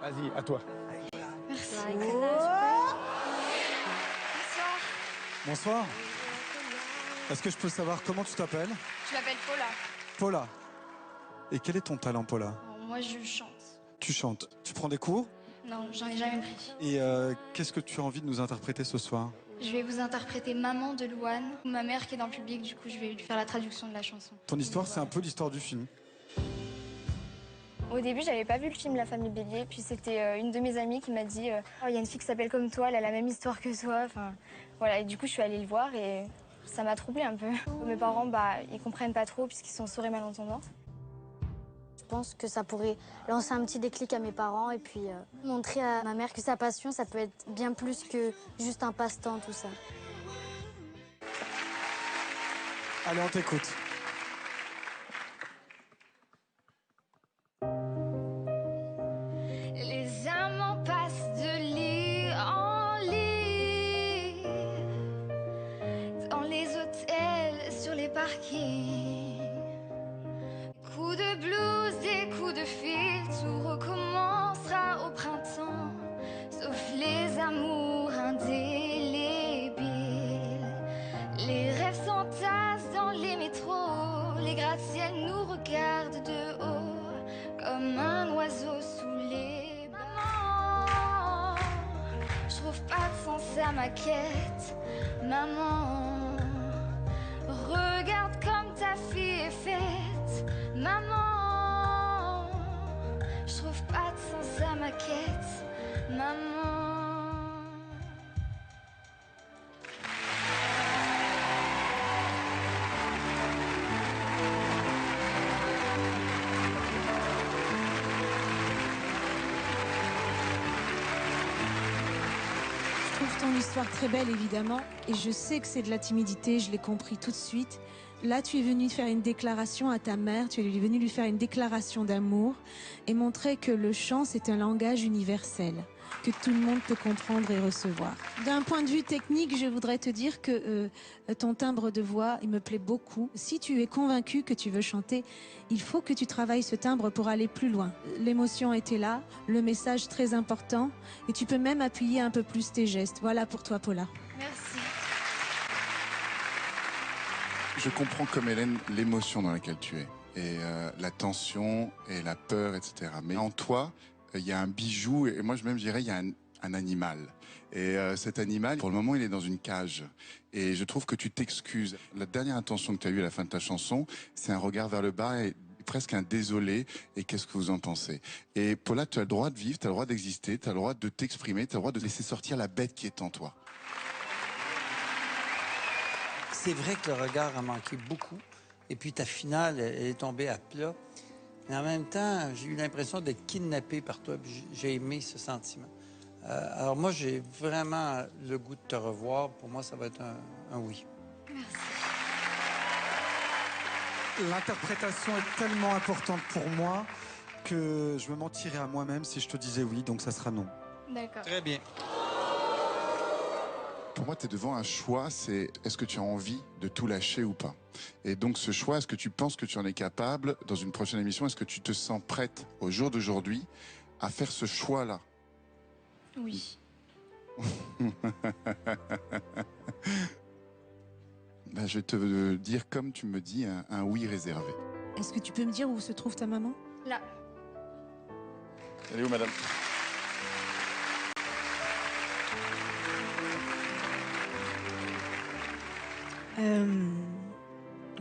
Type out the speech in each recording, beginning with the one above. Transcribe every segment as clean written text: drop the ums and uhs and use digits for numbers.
Vas-y, à toi. Merci. Bonsoir. Est-ce que je peux savoir comment tu t'appelles? Je m'appelle Paula. Paula. Et quel est ton talent, Paula? Alors, moi, je chante. Tu chantes. Tu prends des cours? Non, j'en ai jamais pris. Et qu'est-ce que tu as envie de nous interpréter ce soir? Je vais vous interpréter Maman de Louane. Ma mère qui est dans le public, du coup, je vais lui faire la traduction de la chanson. Ton histoire, c'est un peu l'histoire du film. Au début, j'avais pas vu le film La Famille Bélier, puis c'était une de mes amies qui m'a dit oh, il y a une fille qui s'appelle comme toi, elle a la même histoire que toi. Enfin, voilà, et du coup, je suis allée le voir et ça m'a troublée un peu. Mes parents, ils comprennent pas trop puisqu'ils sont sourds et malentendants. Je pense que ça pourrait lancer un petit déclic à mes parents et puis montrer à ma mère que sa passion, ça peut être bien plus que juste un passe-temps, tout ça. Allez, on t'écoute. Les amants passent de lit en lit, dans les hôtels, sur les parkings. Coups de blues, des coups de fil, tout recommencera au printemps, sauf les amours indélébiles. Les rêves s'entassent dans les métros, les gratte-ciels nous regardent de haut, comme un oiseau sous les maman. Je trouve pas de sens à ma quête, maman. Regarde comme ta fille est faite, maman. Je trouve pas de sens à ma quête, maman. Je trouve ton histoire très belle, évidemment, et je sais que c'est de la timidité, je l'ai compris tout de suite. Là, tu es venu faire une déclaration à ta mère, tu es venu lui faire une déclaration d'amour et montrer que le chant, c'est un langage universel, que tout le monde peut comprendre et recevoir. D'un point de vue technique, je voudrais te dire que ton timbre de voix, il me plaît beaucoup. Si tu es convaincu que tu veux chanter, il faut que tu travailles ce timbre pour aller plus loin. L'émotion était là, le message très important, et tu peux même appuyer un peu plus tes gestes. Voilà pour toi, Paula. Merci. Je comprends comme Hélène l'émotion dans laquelle tu es, et la tension et la peur, etc. Mais en toi, il y a un bijou, et moi je dirais, il y a un animal. Et cet animal, pour le moment, il est dans une cage. Et je trouve que tu t'excuses. La dernière intention que tu as eue à la fin de ta chanson, c'est un regard vers le bas et presque un désolé. Et qu'est-ce que vous en pensez? Et Paula, tu as le droit de vivre, tu as le droit d'exister, tu as le droit de t'exprimer, tu as le droit de laisser sortir la bête qui est en toi. C'est vrai que le regard a manqué beaucoup. Et puis ta finale, elle est tombée à plat. Mais en même temps, j'ai eu l'impression d'être kidnappé par toi. J'ai aimé ce sentiment. Alors moi, j'ai vraiment le goût de te revoir. Pour moi, ça va être un oui. Merci. L'interprétation est tellement importante pour moi que je me mentirais à moi-même si je te disais oui, donc ça sera non. D'accord. Très bien. Pour moi, tu es devant un choix, c'est est-ce que tu as envie de tout lâcher ou pas? Et donc ce choix, est-ce que tu penses que tu en es capable dans une prochaine émission? Est-ce que tu te sens prête au jour d'aujourd'hui à faire ce choix-là? Oui. Ben, je vais te dire, comme tu me dis, un oui réservé. Est-ce que tu peux me dire où se trouve ta maman? Là. Elle est où, madame?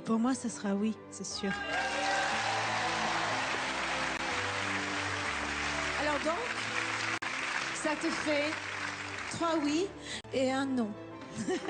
Pour moi, ça sera oui, c'est sûr. Alors donc, ça te fait 3 oui et un non. Merci.